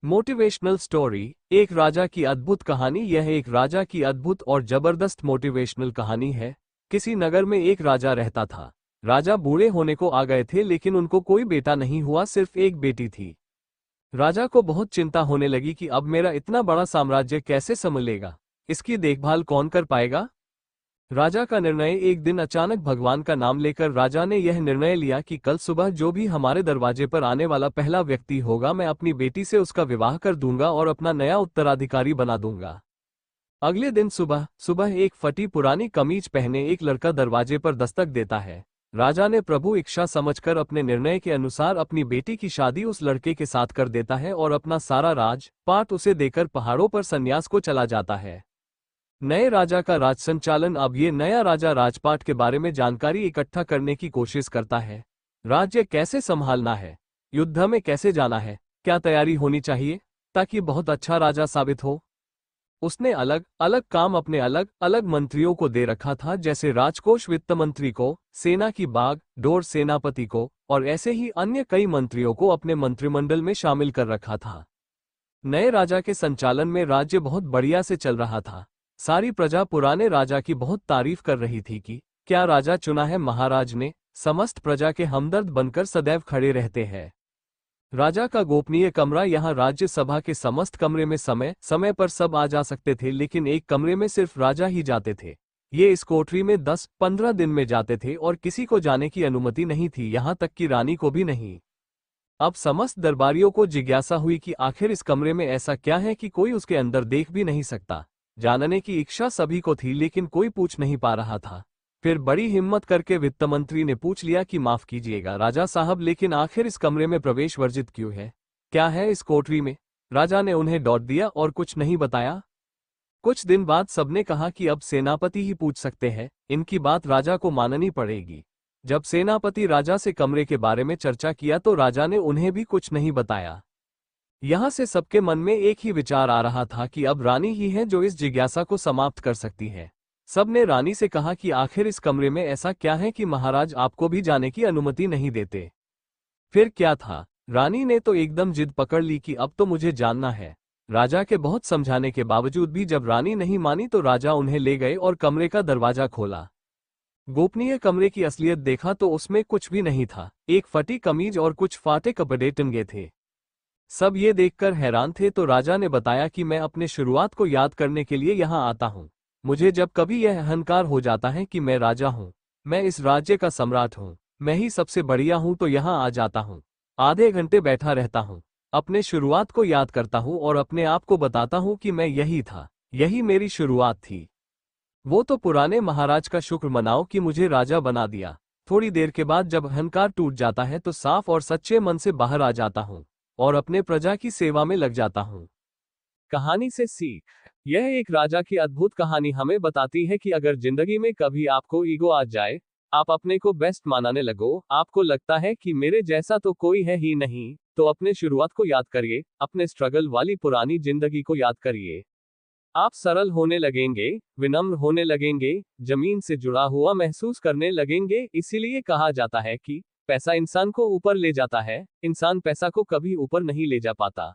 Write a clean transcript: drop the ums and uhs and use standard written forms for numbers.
Motivational story. एक राजा की अद्भुत कहानी। यह एक राजा की अद्भुत और जबरदस्त मोटिवेशनल कहानी है। किसी नगर में एक राजा रहता था। राजा बूढ़े होने को आ गए थे, लेकिन उनको कोई बेटा नहीं हुआ, सिर्फ एक बेटी थी। राजा को बहुत चिंता होने लगी कि अब मेरा इतना बड़ा साम्राज्य कैसे संभलेगा, इसकी देखभाल कौन कर पाएगा। राजा का निर्णय। एक दिन अचानक भगवान का नाम लेकर राजा ने यह निर्णय लिया कि कल सुबह जो भी हमारे दरवाजे पर आने वाला पहला व्यक्ति होगा, मैं अपनी बेटी से उसका विवाह कर दूंगा और अपना नया उत्तराधिकारी बना दूंगा। अगले दिन सुबह सुबह एक फटी पुरानी कमीज पहने एक लड़का दरवाजे पर दस्तक देता है। राजा ने प्रभु इच्छा समझकर अपने निर्णय के अनुसार अपनी बेटी की शादी उस लड़के के साथ कर देता है और अपना सारा राज पाट उसे देकर पहाड़ों पर संन्यास को चला जाता है। नए राजा का राज संचालन। अब ये नया राजा राजपाट के बारे में जानकारी इकट्ठा करने की कोशिश करता है। राज्य कैसे संभालना है, युद्ध में कैसे जाना है, क्या तैयारी होनी चाहिए ताकि बहुत अच्छा राजा साबित हो। उसने अलग अलग काम अपने अलग अलग मंत्रियों को दे रखा था, जैसे राजकोष वित्त मंत्री को, सेना की बाग डोर सेनापति को, और ऐसे ही अन्य कई मंत्रियों को अपने मंत्रिमंडल में शामिल कर रखा था। नए राजा के संचालन में राज्य बहुत बढ़िया से चल रहा था। सारी प्रजा पुराने राजा की बहुत तारीफ कर रही थी कि क्या राजा चुना है महाराज ने। समस्त प्रजा के हमदर्द बनकर सदैव खड़े रहते हैं। राजा का गोपनीय कमरा। यहाँ राज्य सभा के समस्त कमरे में समय समय पर सब आ जा सकते थे, लेकिन एक कमरे में सिर्फ राजा ही जाते थे। ये इस कोठरी में 10-15 दिन में जाते थे और किसी को जाने की अनुमति नहीं थी, यहाँ तक कि रानी को भी नहीं। अब समस्त दरबारियों को जिज्ञासा हुई कि आखिर इस कमरे में ऐसा क्या है कि कोई उसके अंदर देख भी नहीं सकता। जानने की इच्छा सभी को थी, लेकिन कोई पूछ नहीं पा रहा था। फिर बड़ी हिम्मत करके वित्त मंत्री ने पूछ लिया कि माफ कीजिएगा राजा साहब, लेकिन आखिर इस कमरे में प्रवेश वर्जित क्यों है, क्या है इस कोठरी में। राजा ने उन्हें डॉट दिया और कुछ नहीं बताया। कुछ दिन बाद सबने कहा कि अब सेनापति ही पूछ सकते हैं, इनकी बात राजा को माननी पड़ेगी। जब सेनापति राजा से कमरे के बारे में चर्चा किया तो राजा ने उन्हें भी कुछ नहीं बताया। यहां से सबके मन में एक ही विचार आ रहा था कि अब रानी ही है जो इस जिज्ञासा को समाप्त कर सकती है। सबने रानी से कहा कि आखिर इस कमरे में ऐसा क्या है कि महाराज आपको भी जाने की अनुमति नहीं देते। फिर क्या था, रानी ने तो एकदम जिद पकड़ ली कि अब तो मुझे जानना है। राजा के बहुत समझाने के बावजूद भी जब रानी नहीं मानी तो राजा उन्हें ले गए और कमरे का दरवाजा खोला। गोपनीय कमरे की असलियत देखा तो उसमें कुछ भी नहीं था। एक फटी कमीज और कुछ फाटे कपड़े टंगे थे। सब ये देखकर हैरान थे तो राजा ने बताया कि मैं अपने शुरुआत को याद करने के लिए यहाँ आता हूँ। मुझे जब कभी यह अहंकार हो जाता है कि मैं राजा हूँ, मैं इस राज्य का सम्राट हूँ, मैं ही सबसे बढ़िया हूँ, तो यहाँ आ जाता हूँ। आधे घंटे बैठा रहता हूँ, अपने शुरुआत को याद करता हूँ और अपने आप को बताता हूँ कि मैं यही था, यही मेरी शुरुआत थी। वो तो पुराने महाराज का शुक्र मनाओ कि मुझे राजा बना दिया। थोड़ी देर के बाद जब अहंकार टूट जाता है तो साफ और सच्चे मन से बाहर आ जाता हूँ और अपने प्रजा की सेवा में लग जाता हूँ। कहानी से सीख। यह एक राजा की अद्भुत कहानी हमें बताती है कि अगर जिंदगी में कभी आपको ईगो आ जाए, आप अपने को बेस्ट मानने लगो, आपको लगता है कि मेरे जैसा तो कोई है ही नहीं, तो अपने शुरुआत को याद करिए, अपने स्ट्रगल वाली पुरानी जिंदगी को याद करिए। आप सरल होने लगेंगे, विनम्र होने लगेंगे, जमीन से जुड़ा हुआ महसूस करने लगेंगे। इसीलिए कहा जाता है कि पैसा इंसान को ऊपर ले जाता है, इंसान पैसा को कभी ऊपर नहीं ले जा पाता।